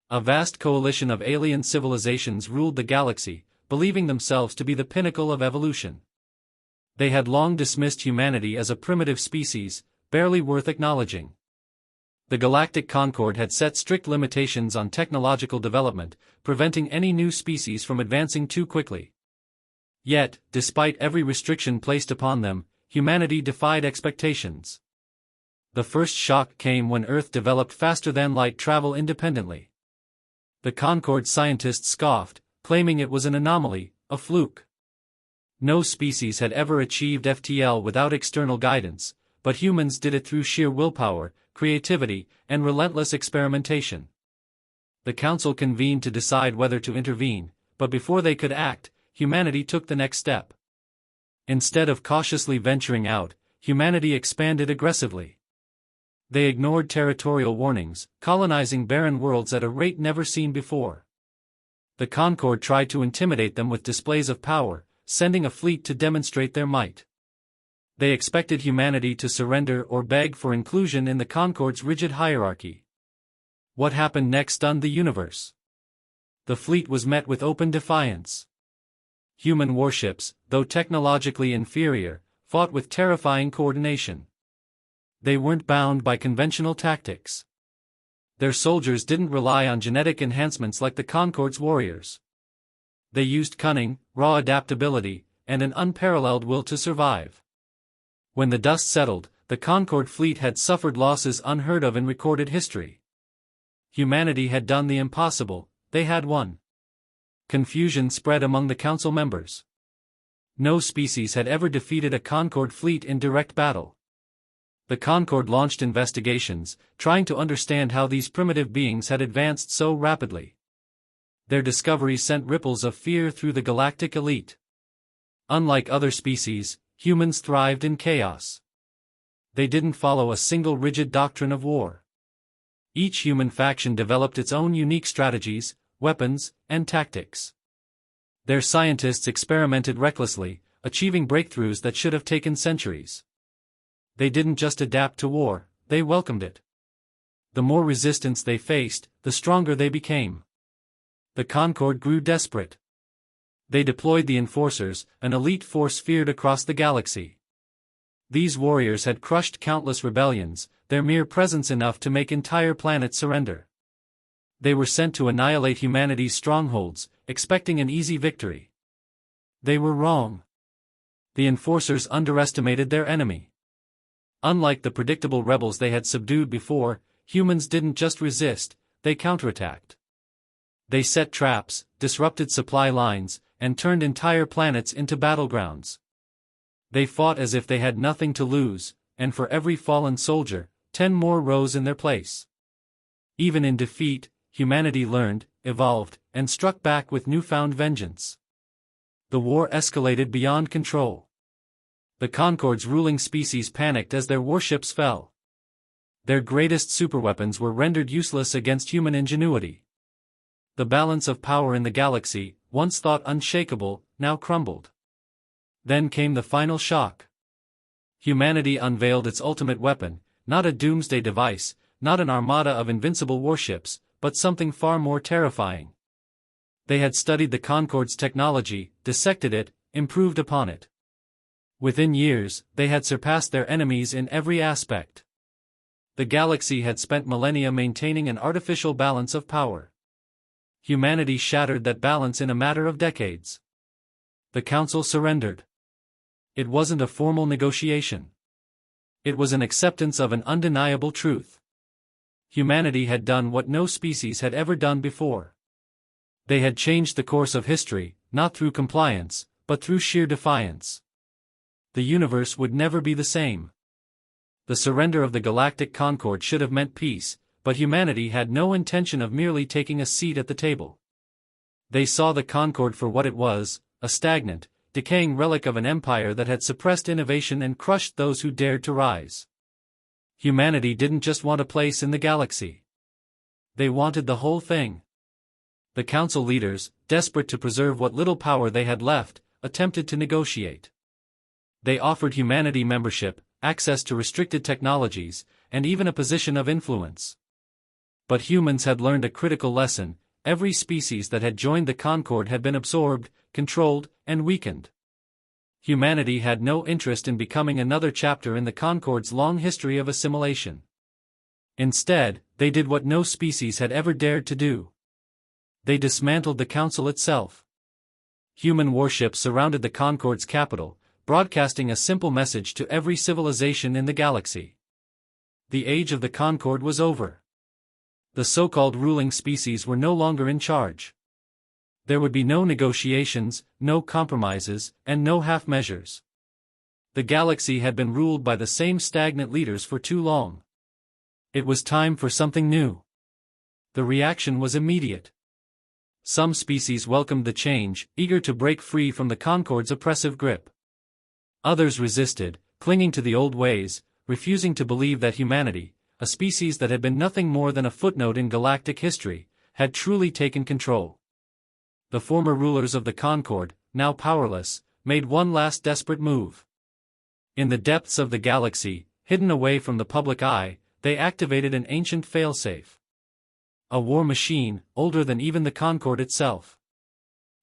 A vast coalition of alien civilizations ruled the galaxy, believing themselves to be the pinnacle of evolution. They had long dismissed humanity as a primitive species, barely worth acknowledging. The Galactic Concord had set strict limitations on technological development, preventing any new species from advancing too quickly. Yet, despite every restriction placed upon them, humanity defied expectations. The first shock came when Earth developed faster-than-light travel independently. The Concord scientists scoffed, claiming it was an anomaly, a fluke. No species had ever achieved FTL without external guidance, but humans did it through sheer willpower, creativity, and relentless experimentation. The Council convened to decide whether to intervene, but before they could act, humanity took the next step. Instead of cautiously venturing out, humanity expanded aggressively. They ignored territorial warnings, colonizing barren worlds at a rate never seen before. The Concord tried to intimidate them with displays of power, sending a fleet to demonstrate their might. They expected humanity to surrender or beg for inclusion in the Concord's rigid hierarchy. What happened next stunned the universe. The fleet was met with open defiance. Human warships, though technologically inferior, fought with terrifying coordination. They weren't bound by conventional tactics. Their soldiers didn't rely on genetic enhancements like the Concord's warriors. They used cunning, raw adaptability, and an unparalleled will to survive. When the dust settled, the Concord fleet had suffered losses unheard of in recorded history. Humanity had done the impossible, they had won. Confusion spread among the Council members. No species had ever defeated a Concord fleet in direct battle. The Concord launched investigations, trying to understand how these primitive beings had advanced so rapidly. Their discovery sent ripples of fear through the galactic elite. Unlike other species, humans thrived in chaos. They didn't follow a single rigid doctrine of war. Each human faction developed its own unique strategies, weapons, and tactics. Their scientists experimented recklessly, achieving breakthroughs that should have taken centuries. They didn't just adapt to war, they welcomed it. The more resistance they faced, the stronger they became. The Concord grew desperate. They deployed the Enforcers, an elite force feared across the galaxy. These warriors had crushed countless rebellions, their mere presence enough to make entire planets surrender. They were sent to annihilate humanity's strongholds, expecting an easy victory. They were wrong. The Enforcers underestimated their enemy. Unlike the predictable rebels they had subdued before, humans didn't just resist, they counterattacked. They set traps, disrupted supply lines, and turned entire planets into battlegrounds. They fought as if they had nothing to lose, and for every fallen soldier, 10 more rose in their place. Even in defeat, humanity learned, evolved, and struck back with newfound vengeance. The war escalated beyond control. The Concord's ruling species panicked as their warships fell. Their greatest superweapons were rendered useless against human ingenuity. The balance of power in the galaxy, once thought unshakable, now crumbled. Then came the final shock. Humanity unveiled its ultimate weapon, not a doomsday device, not an armada of invincible warships, but something far more terrifying. They had studied the Concord's technology, dissected it, improved upon it. Within years, they had surpassed their enemies in every aspect. The galaxy had spent millennia maintaining an artificial balance of power. Humanity shattered that balance in a matter of decades. The Council surrendered. It wasn't a formal negotiation. It was an acceptance of an undeniable truth. Humanity had done what no species had ever done before. They had changed the course of history, not through compliance, but through sheer defiance. The universe would never be the same. The surrender of the Galactic Concord should have meant peace, but humanity had no intention of merely taking a seat at the table. They saw the Concord for what it was, a stagnant, decaying relic of an empire that had suppressed innovation and crushed those who dared to rise. Humanity didn't just want a place in the galaxy. They wanted the whole thing. The Council leaders, desperate to preserve what little power they had left, attempted to negotiate. They offered humanity membership, access to restricted technologies, and even a position of influence. But humans had learned a critical lesson: every species that had joined the Concord had been absorbed, controlled, and weakened. Humanity had no interest in becoming another chapter in the Concord's long history of assimilation. Instead, they did what no species had ever dared to do. They dismantled the Council itself. Human warships surrounded the Concord's capital, broadcasting a simple message to every civilization in the galaxy. The age of the Concord was over. The so-called ruling species were no longer in charge. There would be no negotiations, no compromises, and no half-measures. The galaxy had been ruled by the same stagnant leaders for too long. It was time for something new. The reaction was immediate. Some species welcomed the change, eager to break free from the Concord's oppressive grip. Others resisted, clinging to the old ways, refusing to believe that humanity, a species that had been nothing more than a footnote in galactic history, had truly taken control. The former rulers of the Concord, now powerless, made one last desperate move. In the depths of the galaxy, hidden away from the public eye, they activated an ancient failsafe. A war machine, older than even the Concord itself.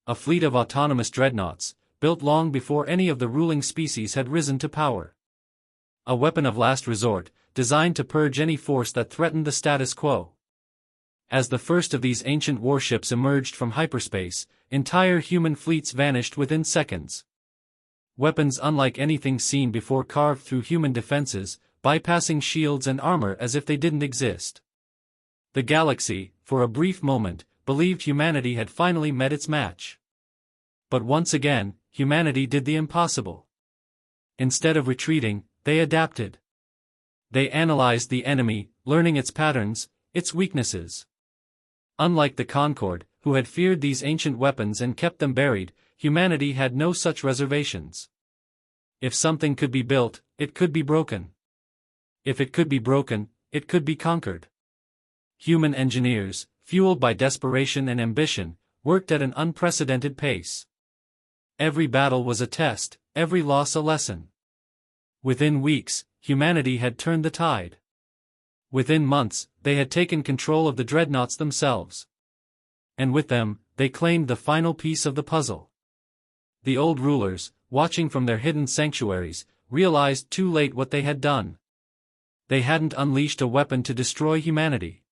A fleet of autonomous dreadnoughts, built long before any of the ruling species had risen to power. A weapon of last resort, designed to purge any force that threatened the status quo. As the first of these ancient warships emerged from hyperspace, entire human fleets vanished within seconds. Weapons unlike anything seen before carved through human defenses, bypassing shields and armor as if they didn't exist. The galaxy, for a brief moment, believed humanity had finally met its match. But once again, humanity did the impossible. Instead of retreating, they adapted. They analyzed the enemy, learning its patterns, its weaknesses. Unlike the Concord, who had feared these ancient weapons and kept them buried, humanity had no such reservations. If something could be built, it could be broken. If it could be broken, it could be conquered. Human engineers, fueled by desperation and ambition, worked at an unprecedented pace. Every battle was a test, every loss a lesson. Within weeks, humanity had turned the tide. Within months, they had taken control of the dreadnoughts themselves. And with them, they claimed the final piece of the puzzle. The old rulers, watching from their hidden sanctuaries, realized too late what they had done. They hadn't unleashed a weapon to destroy humanity.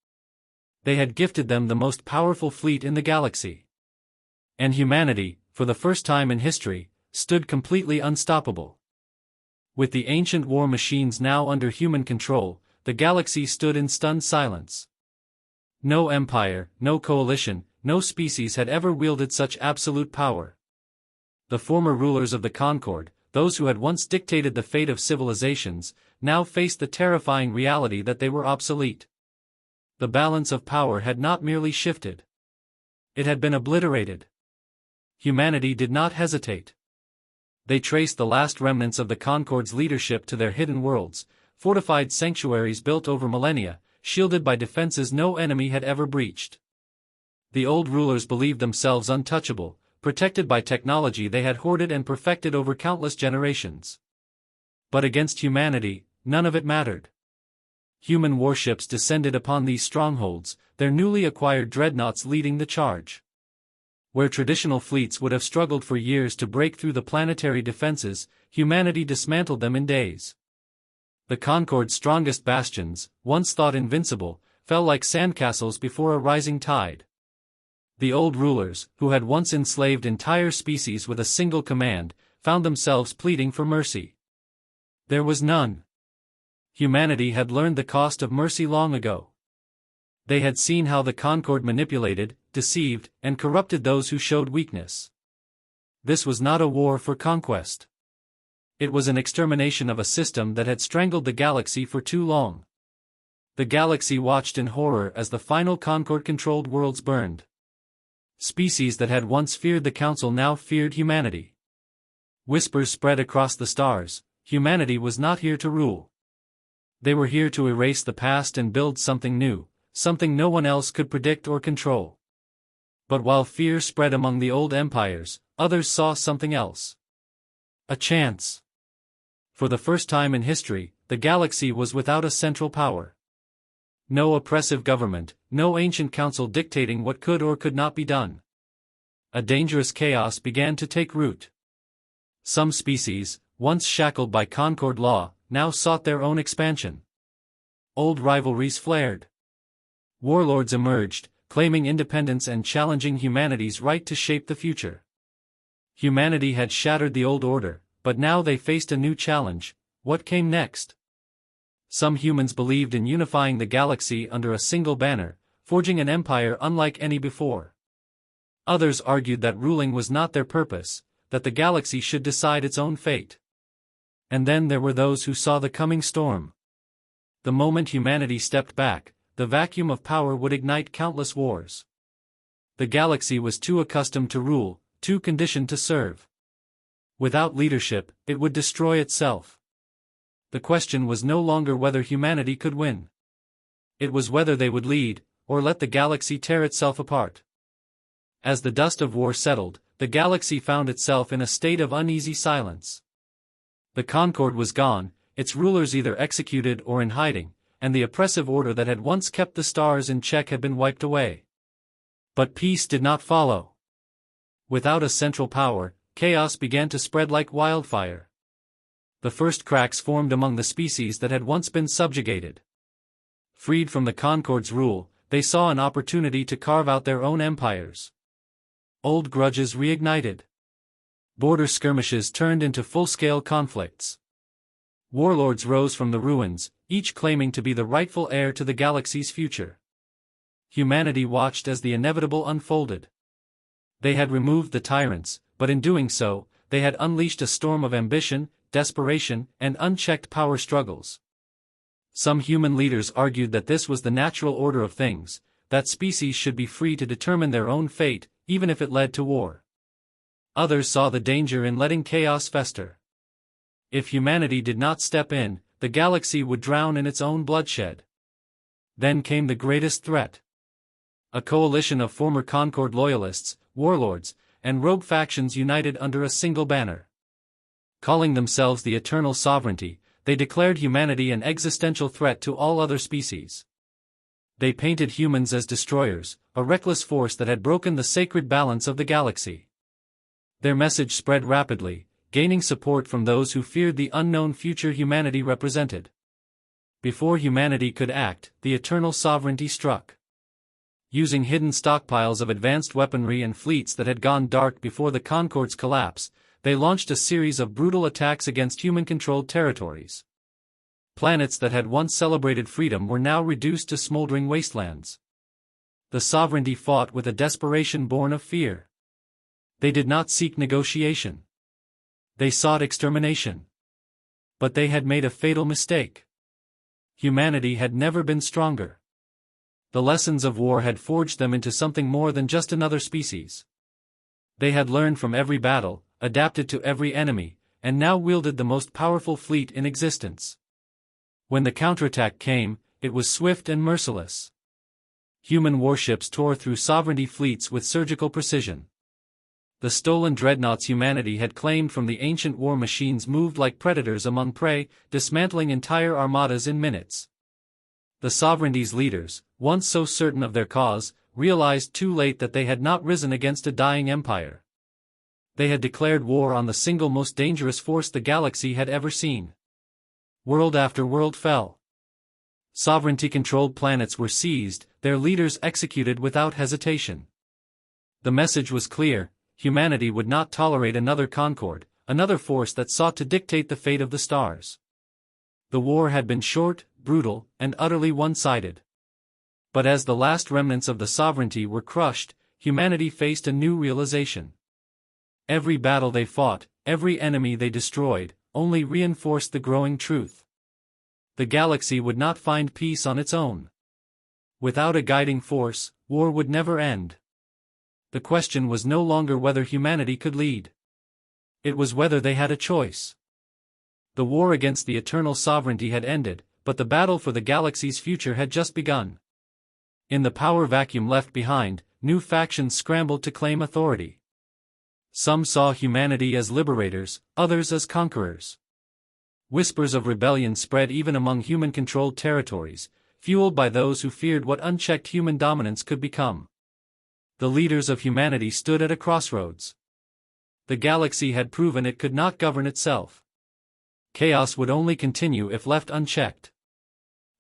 They had gifted them the most powerful fleet in the galaxy. And humanity, for the first time in history, stood completely unstoppable. With the ancient war machines now under human control, the galaxy stood in stunned silence. No empire, no coalition, no species had ever wielded such absolute power. The former rulers of the Concord, those who had once dictated the fate of civilizations, now faced the terrifying reality that they were obsolete. The balance of power had not merely shifted. It had been obliterated. Humanity did not hesitate. They traced the last remnants of the Concord's leadership to their hidden worlds, fortified sanctuaries built over millennia, shielded by defenses no enemy had ever breached. The old rulers believed themselves untouchable, protected by technology they had hoarded and perfected over countless generations. But against humanity, none of it mattered. Human warships descended upon these strongholds, their newly acquired dreadnoughts leading the charge. Where traditional fleets would have struggled for years to break through the planetary defenses, humanity dismantled them in days. The Concord's strongest bastions, once thought invincible, fell like sandcastles before a rising tide. The old rulers, who had once enslaved entire species with a single command, found themselves pleading for mercy. There was none. Humanity had learned the cost of mercy long ago. They had seen how the Concord manipulated, deceived, and corrupted those who showed weakness. This was not a war for conquest. It was an extermination of a system that had strangled the galaxy for too long. The galaxy watched in horror as the final Concord-controlled worlds burned. Species that had once feared the Council now feared humanity. Whispers spread across the stars: humanity was not here to rule. They were here to erase the past and build something new, something no one else could predict or control. But while fear spread among the old empires, others saw something else. A chance. For the first time in history, the galaxy was without a central power. No oppressive government, no ancient council dictating what could or could not be done. A dangerous chaos began to take root. Some species, once shackled by Concord law, now sought their own expansion. Old rivalries flared. Warlords emerged, claiming independence and challenging humanity's right to shape the future. Humanity had shattered the old order, but now they faced a new challenge. What came next? Some humans believed in unifying the galaxy under a single banner, forging an empire unlike any before. Others argued that ruling was not their purpose, that the galaxy should decide its own fate. And then there were those who saw the coming storm. The moment humanity stepped back, the vacuum of power would ignite countless wars. The galaxy was too accustomed to rule, too conditioned to serve. Without leadership, it would destroy itself. The question was no longer whether humanity could win. It was whether they would lead, or let the galaxy tear itself apart. As the dust of war settled, the galaxy found itself in a state of uneasy silence. The Concord was gone, its rulers either executed or in hiding, and the oppressive order that had once kept the stars in check had been wiped away. But peace did not follow. Without a central power, chaos began to spread like wildfire. The first cracks formed among the species that had once been subjugated. Freed from the Concord's rule, they saw an opportunity to carve out their own empires. Old grudges reignited. Border skirmishes turned into full-scale conflicts. Warlords rose from the ruins, each claiming to be the rightful heir to the galaxy's future. Humanity watched as the inevitable unfolded. They had removed the tyrants, but in doing so, they had unleashed a storm of ambition, desperation, and unchecked power struggles. Some human leaders argued that this was the natural order of things, that species should be free to determine their own fate, even if it led to war. Others saw the danger in letting chaos fester. If humanity did not step in, the galaxy would drown in its own bloodshed. Then came the greatest threat. A coalition of former Concord loyalists, warlords, and rogue factions united under a single banner. Calling themselves the Eternal Sovereignty, they declared humanity an existential threat to all other species. They painted humans as destroyers, a reckless force that had broken the sacred balance of the galaxy. Their message spread rapidly, gaining support from those who feared the unknown future humanity represented. Before humanity could act, the Eternal Sovereignty struck. Using hidden stockpiles of advanced weaponry and fleets that had gone dark before the Concord's collapse, they launched a series of brutal attacks against human-controlled territories. Planets that had once celebrated freedom were now reduced to smoldering wastelands. The sovereignty fought with a desperation born of fear. They did not seek negotiation. They sought extermination. But they had made a fatal mistake. Humanity had never been stronger. The lessons of war had forged them into something more than just another species. They had learned from every battle, adapted to every enemy, and now wielded the most powerful fleet in existence. When the counterattack came, it was swift and merciless. Human warships tore through sovereignty fleets with surgical precision. The stolen dreadnoughts humanity had claimed from the ancient war machines moved like predators among prey, dismantling entire armadas in minutes. The sovereignty's leaders, once so certain of their cause, realized too late that they had not risen against a dying empire. They had declared war on the single most dangerous force the galaxy had ever seen. World after world fell. Sovereignty-controlled planets were seized, their leaders executed without hesitation. The message was clear: humanity would not tolerate another Concord, another force that sought to dictate the fate of the stars. The war had been short, brutal, and utterly one-sided. But as the last remnants of the sovereignty were crushed, humanity faced a new realization. Every battle they fought, every enemy they destroyed, only reinforced the growing truth. The galaxy would not find peace on its own. Without a guiding force, war would never end. The question was no longer whether humanity could lead. It was whether they had a choice. The war against the eternal sovereignty had ended, but the battle for the galaxy's future had just begun. In the power vacuum left behind, new factions scrambled to claim authority. Some saw humanity as liberators, others as conquerors. Whispers of rebellion spread even among human-controlled territories, fueled by those who feared what unchecked human dominance could become. The leaders of humanity stood at a crossroads. The galaxy had proven it could not govern itself. Chaos would only continue if left unchecked.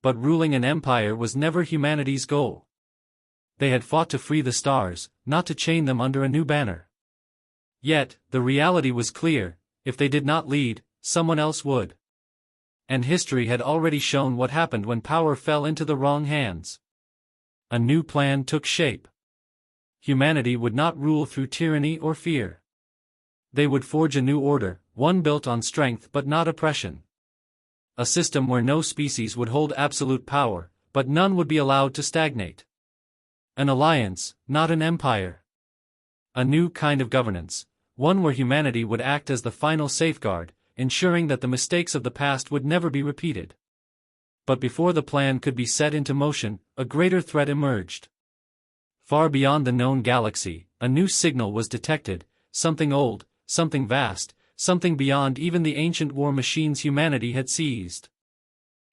But ruling an empire was never humanity's goal. They had fought to free the stars, not to chain them under a new banner. Yet, the reality was clear: if they did not lead, someone else would. And history had already shown what happened when power fell into the wrong hands. A new plan took shape. Humanity would not rule through tyranny or fear. They would forge a new order, one built on strength but not oppression. A system where no species would hold absolute power, but none would be allowed to stagnate. An alliance, not an empire. A new kind of governance, one where humanity would act as the final safeguard, ensuring that the mistakes of the past would never be repeated. But before the plan could be set into motion, a greater threat emerged. Far beyond the known galaxy, a new signal was detected, something old, something vast, something beyond even the ancient war machines humanity had seized.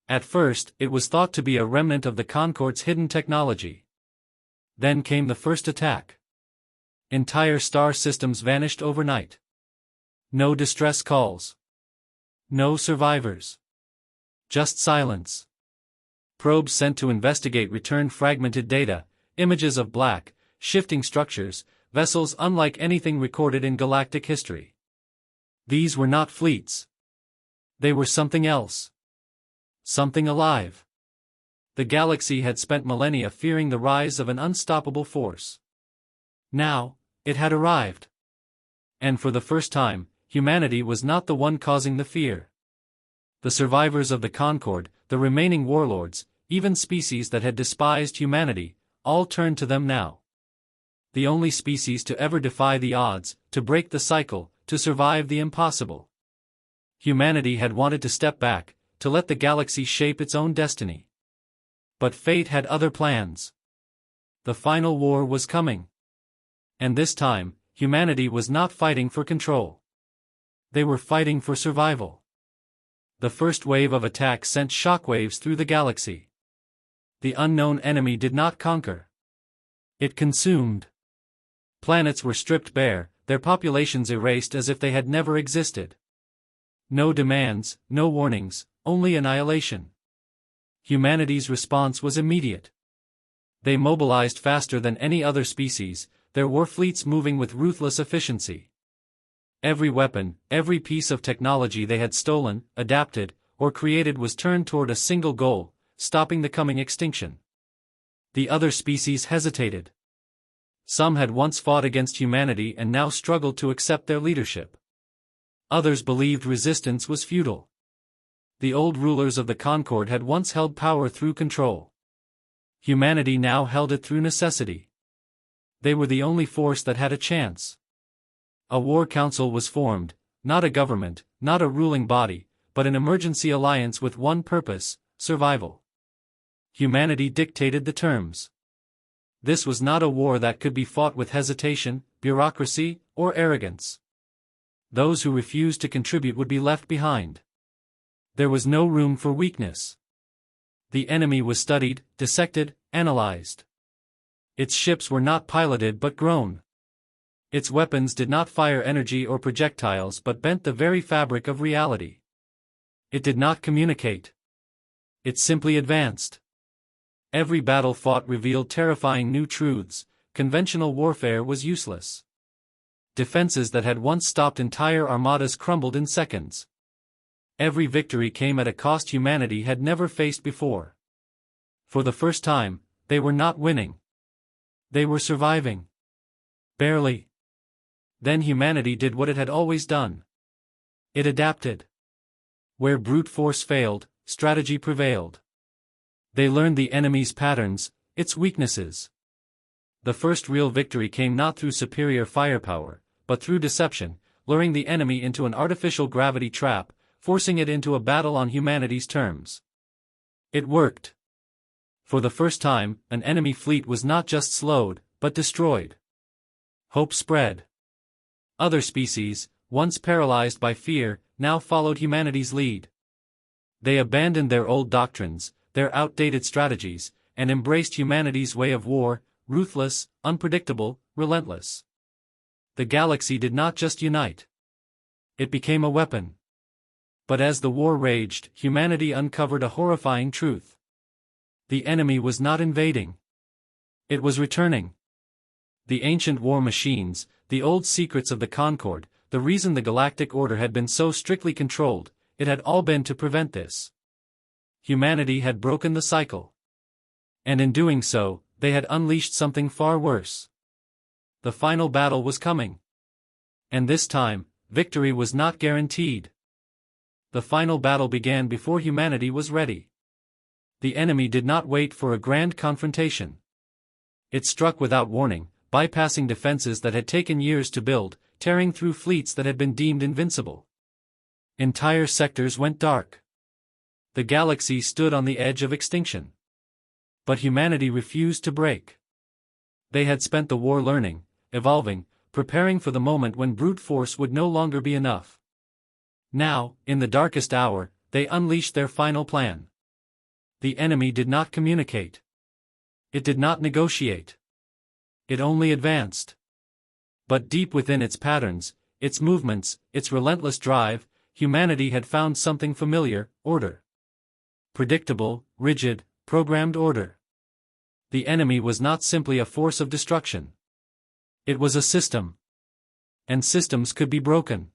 At first, it was thought to be a remnant of the Concord's hidden technology. Then came the first attack. Entire star systems vanished overnight. No distress calls. No survivors. Just silence. Probes sent to investigate returned fragmented data, images of black, shifting structures, vessels unlike anything recorded in galactic history. These were not fleets. They were something else. Something alive. The galaxy had spent millennia fearing the rise of an unstoppable force. Now, it had arrived. And for the first time, humanity was not the one causing the fear. The survivors of the Concord, the remaining warlords, even species that had despised humanity, all turned to them now. The only species to ever defy the odds, to break the cycle, to survive the impossible. Humanity had wanted to step back, to let the galaxy shape its own destiny. But fate had other plans. The final war was coming. And this time, humanity was not fighting for control. They were fighting for survival. The first wave of attack sent shockwaves through the galaxy. The unknown enemy did not conquer. It consumed. Planets were stripped bare, their populations erased as if they had never existed. No demands, no warnings, only annihilation. Humanity's response was immediate. They mobilized faster than any other species, their war fleets moving with ruthless efficiency. Every weapon, every piece of technology they had stolen, adapted, or created was turned toward a single goal: stopping the coming extinction. The other species hesitated. Some had once fought against humanity and now struggled to accept their leadership. Others believed resistance was futile. The old rulers of the Concord had once held power through control. Humanity now held it through necessity. They were the only force that had a chance. A war council was formed, not a government, not a ruling body, but an emergency alliance with one purpose: survival. Humanity dictated the terms. This was not a war that could be fought with hesitation, bureaucracy, or arrogance. Those who refused to contribute would be left behind. There was no room for weakness. The enemy was studied, dissected, analyzed. Its ships were not piloted but grown. Its weapons did not fire energy or projectiles but bent the very fabric of reality. It did not communicate. It simply advanced. Every battle fought revealed terrifying new truths: conventional warfare was useless. Defenses that had once stopped entire armadas crumbled in seconds. Every victory came at a cost humanity had never faced before. For the first time, they were not winning. They were surviving. Barely. Then humanity did what it had always done. It adapted. Where brute force failed, strategy prevailed. They learned the enemy's patterns, its weaknesses. The first real victory came not through superior firepower, but through deception, luring the enemy into an artificial gravity trap, forcing it into a battle on humanity's terms. It worked. For the first time, an enemy fleet was not just slowed, but destroyed. Hope spread. Other species, once paralyzed by fear, now followed humanity's lead. They abandoned their old doctrines, their outdated strategies, and embraced humanity's way of war, ruthless, unpredictable, relentless. The galaxy did not just unite. It became a weapon. But as the war raged, humanity uncovered a horrifying truth. The enemy was not invading. It was returning. The ancient war machines, the old secrets of the Concord, the reason the Galactic Order had been so strictly controlled, it had all been to prevent this. Humanity had broken the cycle. And in doing so, they had unleashed something far worse. The final battle was coming. And this time, victory was not guaranteed. The final battle began before humanity was ready. The enemy did not wait for a grand confrontation. It struck without warning, bypassing defenses that had taken years to build, tearing through fleets that had been deemed invincible. Entire sectors went dark. The galaxy stood on the edge of extinction. But humanity refused to break. They had spent the war learning, evolving, preparing for the moment when brute force would no longer be enough. Now, in the darkest hour, they unleashed their final plan. The enemy did not communicate. It did not negotiate. It only advanced. But deep within its patterns, its movements, its relentless drive, humanity had found something familiar: order. Predictable, rigid, programmed order. The enemy was not simply a force of destruction. It was a system. And systems could be broken.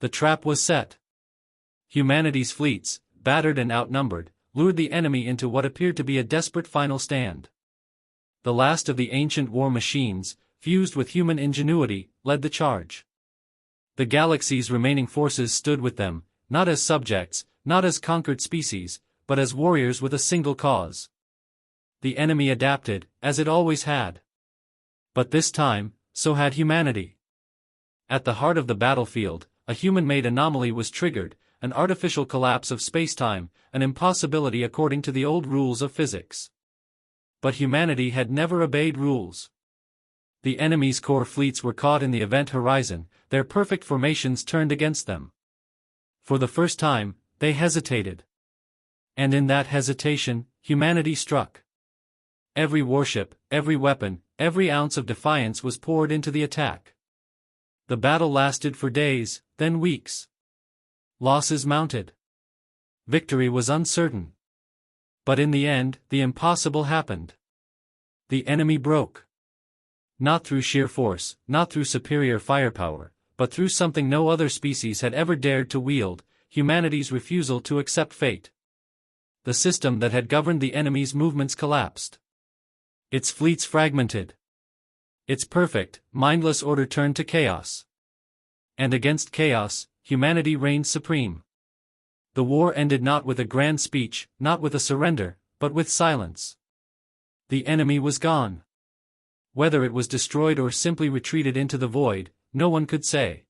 The trap was set. Humanity's fleets, battered and outnumbered, lured the enemy into what appeared to be a desperate final stand. The last of the ancient war machines, fused with human ingenuity, led the charge. The galaxy's remaining forces stood with them, not as subjects, not as conquered species, but as warriors with a single cause. The enemy adapted, as it always had. But this time, so had humanity. At the heart of the battlefield, a human-made anomaly was triggered, an artificial collapse of space-time, an impossibility according to the old rules of physics. But humanity had never obeyed rules. The enemy's core fleets were caught in the event horizon, their perfect formations turned against them. For the first time, they hesitated. And in that hesitation, humanity struck. Every warship, every weapon, every ounce of defiance was poured into the attack. The battle lasted for days, then weeks. Losses mounted. Victory was uncertain. But in the end, the impossible happened. The enemy broke. Not through sheer force, not through superior firepower, but through something no other species had ever dared to wield: humanity's refusal to accept fate. The system that had governed the enemy's movements collapsed. Its fleets fragmented. Its perfect, mindless order turned to chaos. And against chaos, humanity reigned supreme. The war ended not with a grand speech, not with a surrender, but with silence. The enemy was gone. Whether it was destroyed or simply retreated into the void, no one could say.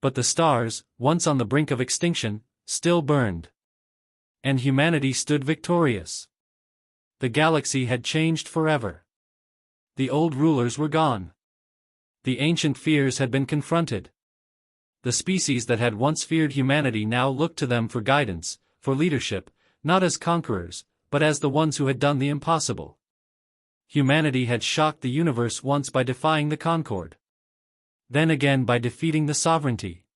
But the stars, once on the brink of extinction, still burned. And humanity stood victorious. The galaxy had changed forever. The old rulers were gone. The ancient fears had been confronted. The species that had once feared humanity now looked to them for guidance, for leadership, not as conquerors, but as the ones who had done the impossible. Humanity had shocked the universe once by defying the Concord. Then again by defeating the sovereignty.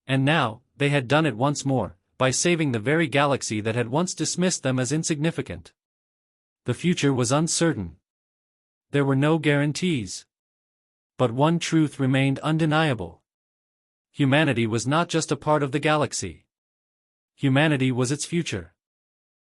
And now, they had done it once more, by saving the very galaxy that had once dismissed them as insignificant. The future was uncertain. There were no guarantees. But one truth remained undeniable. Humanity was not just a part of the galaxy. Humanity was its future.